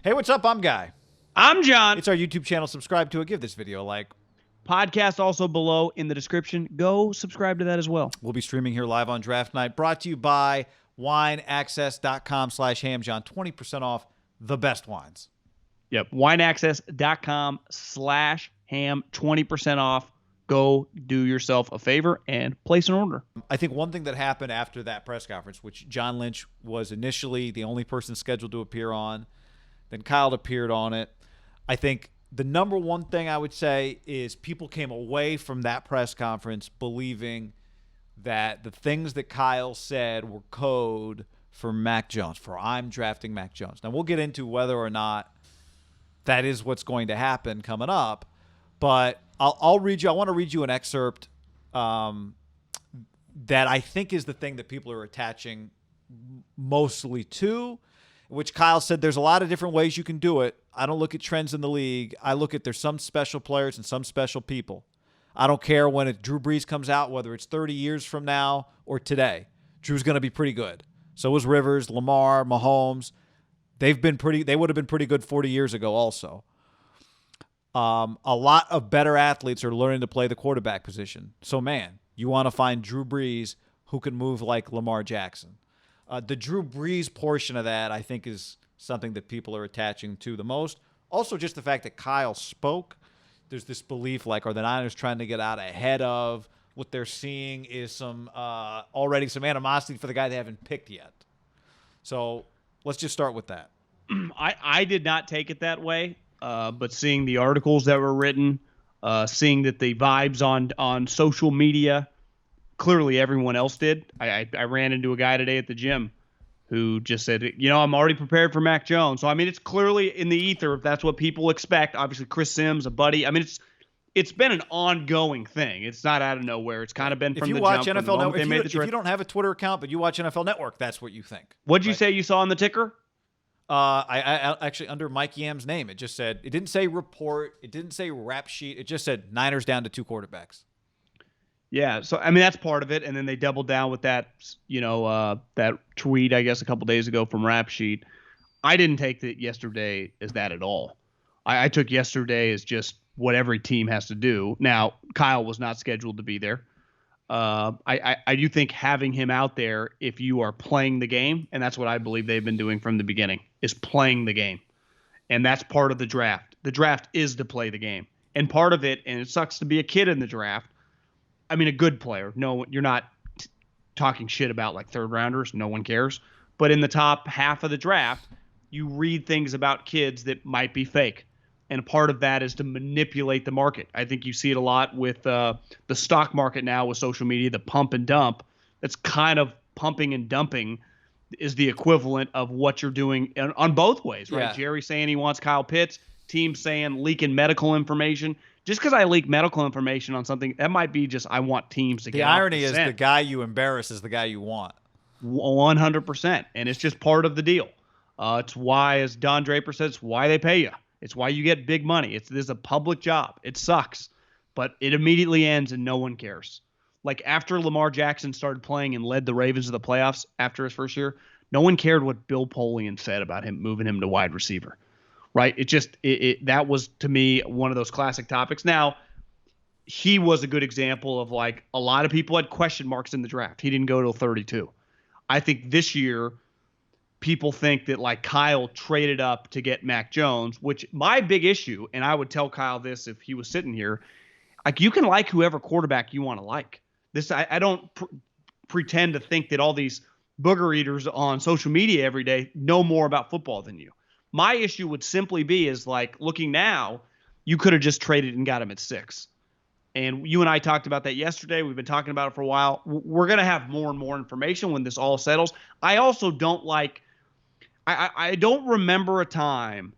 Hey, what's up? I'm Guy. I'm John. It's our YouTube channel. Subscribe to it. Give this video a like. Podcast also below in the description. Go subscribe to that as well. We'll be streaming here live on draft night. Brought to you by wineaccess.com/ham. John, 20% off the best wines. Yep. Wineaccess.com/ham. 20% off. Go do yourself a favor and place an order. I think one thing that happened after that press conference, which John Lynch was initially the only person scheduled to appear on, then Kyle appeared on it. I think the number one thing I would say is people came away from that press conference believing that the things that Kyle said were code for Mac Jones, for I'm drafting Mac Jones. Now, we'll get into whether or not that is what's going to happen coming up, but I'll read you. I want to read you an excerpt that I think is the thing that people are attaching mostly to, which Kyle said there's a lot of different ways you can do it. I don't look at trends in the league. I look at there's some special players and some special people. I don't care when Drew Brees comes out, whether it's 30 years from now or today. Drew's going to be pretty good. So is Rivers, Lamar, Mahomes. They would have been pretty good 40 years ago also. A lot of better athletes are learning to play the quarterback position. So, man, you want to find Drew Brees who can move like Lamar Jackson. The Drew Brees portion of that, I think, is something that people are attaching to the most. Also, just the fact that Kyle spoke. There's this belief like, are the Niners trying to get out ahead of what they're seeing is some already some animosity for the guy they haven't picked yet. So let's just start with that. I did not take it that way, but seeing the articles that were written, seeing that the vibes on social media, clearly everyone else did. I ran into a guy today at the gym who just said, I'm already prepared for Mac Jones. So, I mean, it's clearly in the ether if that's what people expect. Obviously, Chris Sims, a buddy. I mean, it's been an ongoing thing. It's not out of nowhere. It's kind of been from the jump. If you watch NFL Network, if you don't have a Twitter account, but you watch NFL Network, that's what you think. What'd you say you saw on the ticker? I actually, under Mike Yam's name, it just said, it didn't say report, it didn't say rap sheet, it just said Niners down to 2 quarterbacks. Yeah, so I mean that's part of it, and then they doubled down with that, that tweet I guess a couple days ago from Rap Sheet. I didn't take that yesterday as that at all. I took yesterday as just what every team has to do. Now Kyle was not scheduled to be there. I do think having him out there, if you are playing the game, and that's what I believe they've been doing from the beginning, is playing the game, and that's part of the draft. The draft is to play the game, and part of it, and it sucks to be a kid in the draft. I mean, a good player. No, you're not talking shit about like third rounders. No one cares. But in the top half of the draft, you read things about kids that might be fake. And part of that is to manipulate the market. I think you see it a lot with the stock market now with social media, the pump and dump. That's kind of pumping and dumping is the equivalent of what you're doing on both ways, right? Yeah. Jerry saying he wants Kyle Pitts, team saying leaking medical information. Just because I leak medical information on something, that might be just I want teams to get off the irony is scent. the guy you embarrass is the guy you want. 100%. And it's just part of the deal. It's why, as Don Draper says, it's why they pay you. It's why you get big money. This is a public job. It sucks. But it immediately ends and no one cares. Like after Lamar Jackson started playing and led the Ravens to the playoffs after his first year, no one cared what Bill Polian said about him moving him to wide receiver. Right. That was, to me, one of those classic topics. Now, he was a good example of like a lot of people had question marks in the draft. He didn't go till 32. I think this year people think that like Kyle traded up to get Mac Jones, which my big issue, and I would tell Kyle this if he was sitting here, like you can like whoever quarterback you want to like. I don't pretend to think that all these booger eaters on social media every day know more about football than you. My issue would simply be is like looking now, you could have just traded and got him at 6. And you and I talked about that yesterday. We've been talking about it for a while. We're going to have more and more information when this all settles. I also don't like – I don't remember a time,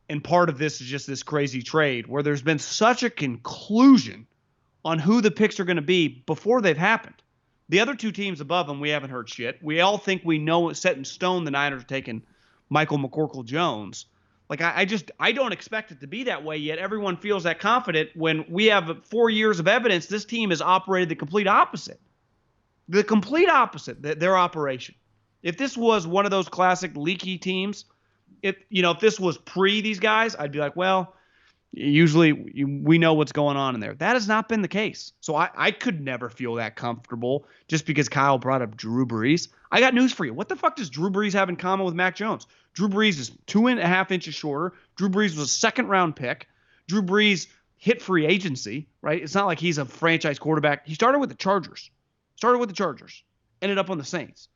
and part of this is just this crazy trade, where there's been such a conclusion on who the picks are going to be before they've happened. The other 2 teams above them, we haven't heard shit. We all think we know it's set in stone the Niners are taking – Michael McCorkle-Jones. Like, I don't expect it to be that way yet. Everyone feels that confident when we have 4 years of evidence this team has operated the complete opposite. The complete opposite, their operation. If this was one of those classic leaky teams, if this was pre these guys, I'd be like, well, usually we know what's going on in there. That has not been the case. So I could never feel that comfortable just because Kyle brought up Drew Brees. I got news for you. What the fuck does Drew Brees have in common with Mac Jones? Drew Brees is 2.5 inches shorter. Drew Brees was a second-round pick. Drew Brees hit free agency, right? It's not like he's a franchise quarterback. He started with the Chargers. Ended up on the Saints.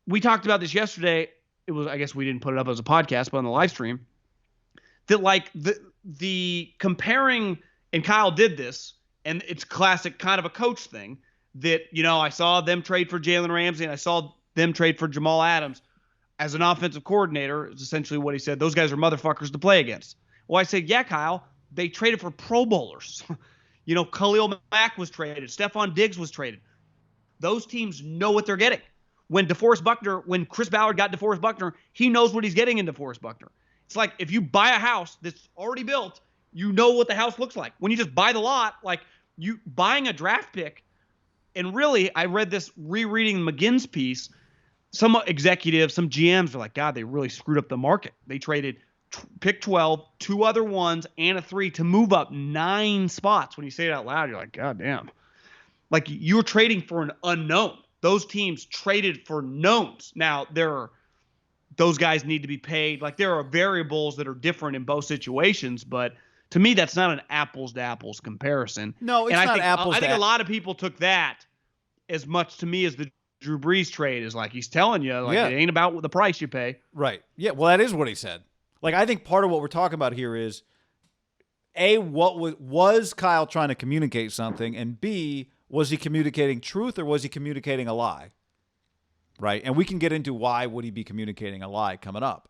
We talked about this yesterday. It was, I guess we didn't put it up as a podcast, but on the live stream, that like the comparing, and Kyle did this, and it's classic kind of a coach thing that, I saw them trade for Jalen Ramsey and I saw them trade for Jamal Adams as an offensive coordinator, is essentially what he said. Those guys are motherfuckers to play against. Well, I said, yeah, Kyle, they traded for Pro Bowlers. Khalil Mack was traded. Stephon Diggs was traded. Those teams know what they're getting. When Chris Ballard got DeForest Buckner, he knows what he's getting in DeForest Buckner. It's like if you buy a house that's already built, you know what the house looks like. When you just buy the lot, like you buying a draft pick, and really, I read this rereading McGinn's piece. Some executives, some GMs are like, God, they really screwed up the market. They traded pick 12, 2 other ones, and a 3 to move up 9 spots. When you say it out loud, you're like, God damn. Like you're trading for an unknown. Those teams traded for knowns. Now, those guys need to be paid. Like there are variables that are different in both situations, but to me, that's not an apples to apples comparison. No, it's not apples. I think a lot of people took that as much to me as the Drew Brees trade is like he's telling you, like it ain't about the price you pay. Right. Yeah. Well, that is what he said. Like I think part of what we're talking about here is what was Kyle trying to communicate something, and B, was he communicating truth or was he communicating a lie? Right. And we can get into why would he be communicating a lie coming up.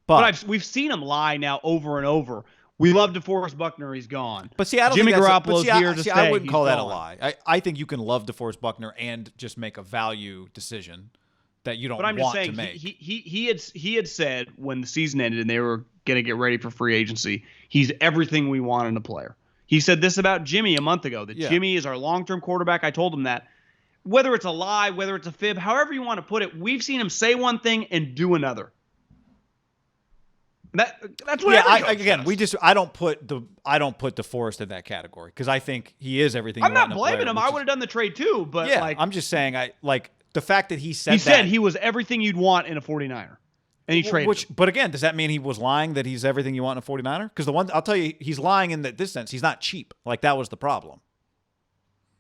But we've seen him lie now over and over. We love DeForest Buckner. He's gone. But see, I don't Jimmy think Garoppolo's here to stay. I wouldn't call that gone. a lie. I think you can love DeForest Buckner and just make a value decision that you don't want to make. He had said when the season ended and they were going to get ready for free agency, he's everything we want in a player. He said this about Jimmy a month ago, that Jimmy is our long-term quarterback. I told him that. Whether it's a lie, whether it's a fib, however you want to put it, we've seen him say one thing and do another. That's what. I don't put DeForest in that category because I think he is everything. I'm not blaming him. I would have done the trade too, but I'm just saying the fact that he said he said he was everything you'd want in a 49er. And he traded him. But again, does that mean he was lying that he's everything you want in a 49er? Because I'll tell you, he's lying in this sense. He's not cheap. Like that was the problem.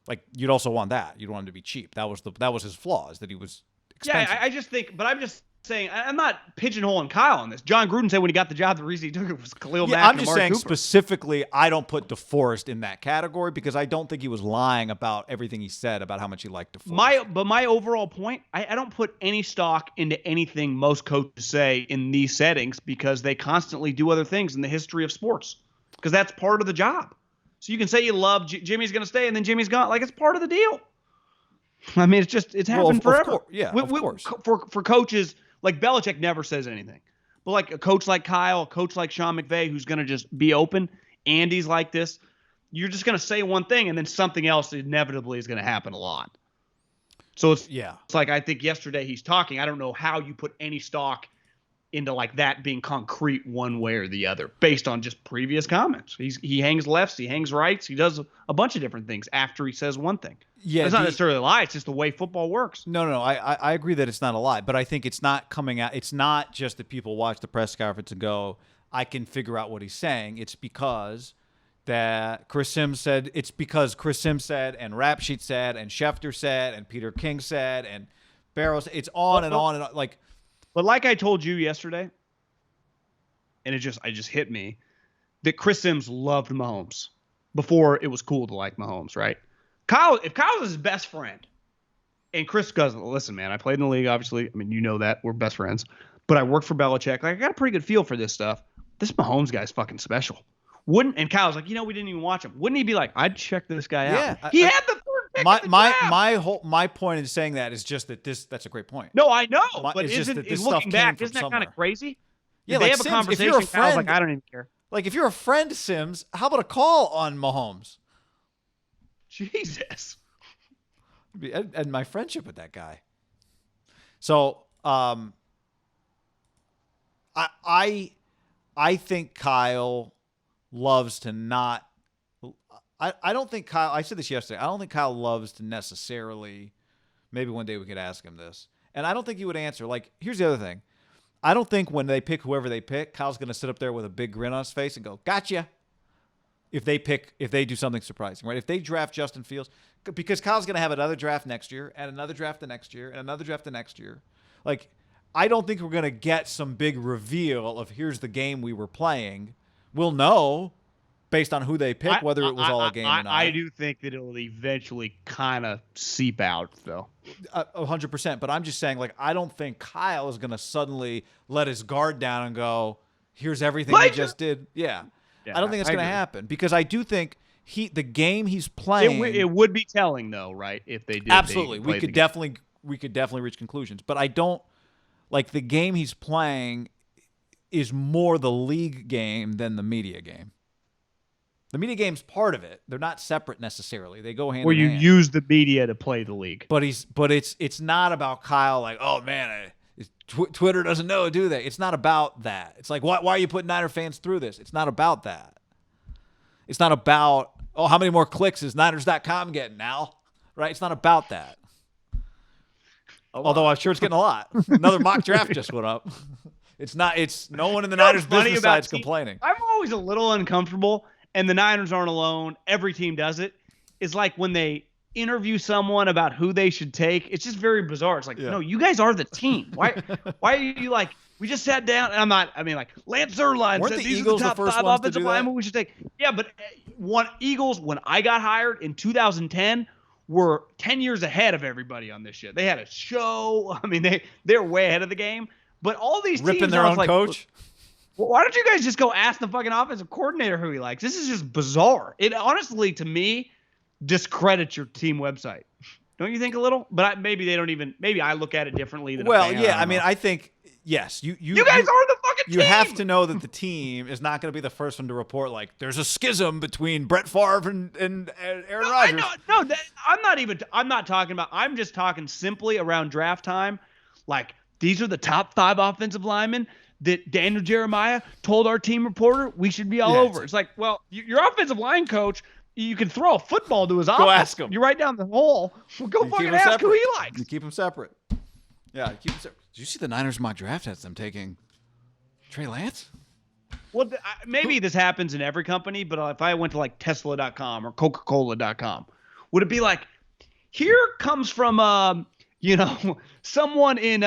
Like you'd also want that. You'd want him to be cheap. That was his flaws, that he was expensive. Yeah, I just think, but I'm just saying, I'm not pigeonholing Kyle on this. John Gruden said when he got the job, the reason he took it was Khalil Mack. I'm just saying specifically, I don't put DeForest in that category because I don't think he was lying about everything he said about how much he liked DeForest. But my overall point, I don't put any stock into anything most coaches say in these settings because they constantly do other things in the history of sports because that's part of the job. So you can say you love Jimmy's going to stay and then Jimmy's gone. Like it's part of the deal. I mean, it's happened forever. Of course. For coaches. Like Belichick never says anything. But like a coach like Kyle, a coach like Sean McVay, who's going to just be open, Andy's like this, you're just going to say one thing and then something else inevitably is going to happen a lot. So it's like I think yesterday he's talking. I don't know how you put any stock into like that being concrete one way or the other based on just previous comments. He hangs lefts, he hangs rights, he does a bunch of different things after he says one thing. Yeah, it's not necessarily a lie. It's just the way football works. No. I agree that it's not a lie, but I think it's not coming out. It's not just that people watch the press conference and go, I can figure out what he's saying. It's because Chris Sims said, and Rap Sheet said, and Schefter said, and Peter King said, and Barrows. It's on and on and on. But like I told you yesterday, and it just hit me that Chris Sims loved Mahomes before it was cool to like Mahomes, right? If Kyle is his best friend, and Chris goes, listen, man, I played in the league, obviously. I mean, you know that. We're best friends. But I worked for Belichick. Like, I got a pretty good feel for this stuff. This Mahomes guy's fucking special. And Kyle's like, we didn't even watch him. Wouldn't he be like, I'd check this guy out? Yeah. He had the third pick of the draft. My point in saying that is just that that's a great point. No, I know. But looking back, isn't that kind of crazy? Yeah, they like have Sims, a conversation. If you're a friend, Kyle's like, I don't even care. Like, if you're a friend, Sims, how about a call on Mahomes? Jesus. And my friendship with that guy. So, I think Kyle loves to not. I don't think Kyle. I said this yesterday. I don't think Kyle loves to necessarily. Maybe one day we could ask him this, and I don't think he would answer. Like, here's the other thing. I don't think when they pick whoever they pick, Kyle's going to sit up there with a big grin on his face and go, "Gotcha." If they do something surprising, right? If they draft Justin Fields, because Kyle's going to have another draft next year, and another draft the next year, and another draft the next year. Like, I don't think we're going to get some big reveal of here's the game we were playing. We'll know based on who they pick whether it was all a game or not. I do think that it will eventually kind of seep out, though. 100%. But I'm just saying, like, I don't think Kyle is going to suddenly let his guard down and go, here's everything he just did. Yeah. I don't think it's going to happen because I do think the game he's playing. It would be telling, though, right? If they did. Absolutely. We could definitely reach conclusions. But I don't like the game he's playing is more the league game than the media game. The media game's part of it. They're not separate necessarily. They go hand in hand. Where you use the media to play the league. But it's not about Kyle like, oh man, Twitter doesn't know, do they? It's not about that. It's like, why are you putting Niner fans through this? It's not about that. It's not about, oh, how many more clicks is Niners.com getting now? Right? It's not about that. Although I'm sure it's getting a lot. Another mock draft just went up. It's no one in the Niners business side's complaining. I'm always a little uncomfortable, and the Niners aren't alone. Every team does it. It's like when they interview someone about who they should take. It's just very bizarre. It's like, no, you guys are the team. Why are you like, we just sat down, and Lance Zierlein said these are the top 5 offensive linemen we should take. Yeah, but Eagles, when I got hired in 2010, were 10 years ahead of everybody on this shit. They had a show. I mean, they're way ahead of the game. But all these teams ripping their own coach. Well, why don't you guys just go ask the fucking offensive coordinator who he likes? This is just bizarre. It honestly, to me, discredits your team website. Don't you think a little? But maybe they don't even. Maybe I look at it differently than. Well, yeah. I mean, I think yes. You guys are the fucking team. You have to know that the team is not going to be the first one to report like there's a schism between Brett Favre and Aaron Rodgers. I'm not talking about. I'm just talking simply around draft time. Like, these are the top 5 offensive linemen that Daniel Jeremiah told our team reporter we should be all over. It's like, well, your offensive line coach. You can throw a football to his office. Go ask him. You're right down the hole. Well, go fucking ask who he likes. You keep him separate. Yeah, keep him separate. Did you see the Niners mock draft has them taking Trey Lance? Well, maybe this happens in every company, but if I went to like Tesla.com or Coca-Cola.com, would it be like, here comes from someone in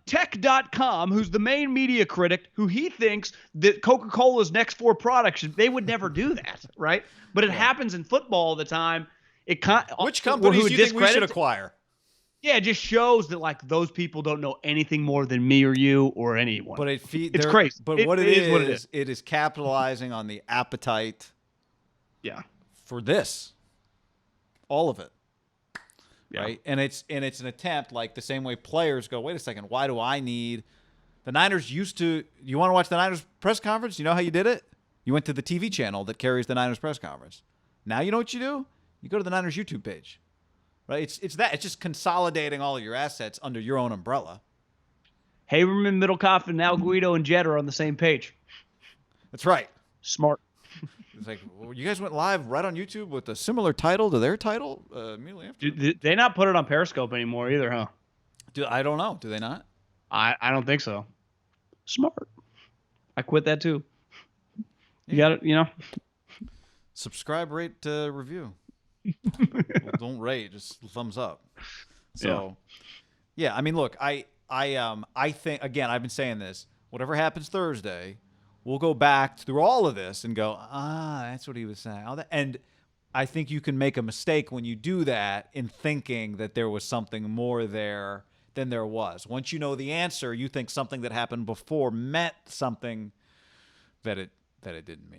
tech.com who's the main media critic who he thinks that Coca-Cola's next 4 products they would never do that, right? But it happens in football all the time. Which companies do you think we should acquire? Yeah, it just shows that like those people don't know anything more than me or you or anyone. But it's crazy. But it is it is capitalizing on the appetite. Yeah. For this, all of it. Yeah. Right, and it's an attempt like the same way players go. Wait a second, why do I need? The Niners used to. You want to watch the Niners press conference? You know how you did it? You went to the TV channel that carries the Niners press conference. Now you know what you do? You go to the Niners YouTube page. Right? It's just consolidating all of your assets under your own umbrella. Haberman, Middlecoff, and now Guido and Jett are on the same page. That's right. Smart. It's like, well, you guys went live right on YouTube with a similar title to their title immediately after. Did they not put it on Periscope anymore either, huh? I don't know. Do they not? I don't think so. Smart. I quit that too. You got it, Subscribe, rate, review. Well, don't rate, just thumbs up. So, yeah. I mean, look, I think, again, I've been saying this. Whatever happens Thursday, we'll go back through all of this and go, that's what he was saying. And I think you can make a mistake when you do that in thinking that there was something more there than there was. Once you know the answer, you think something that happened before meant something that it didn't mean.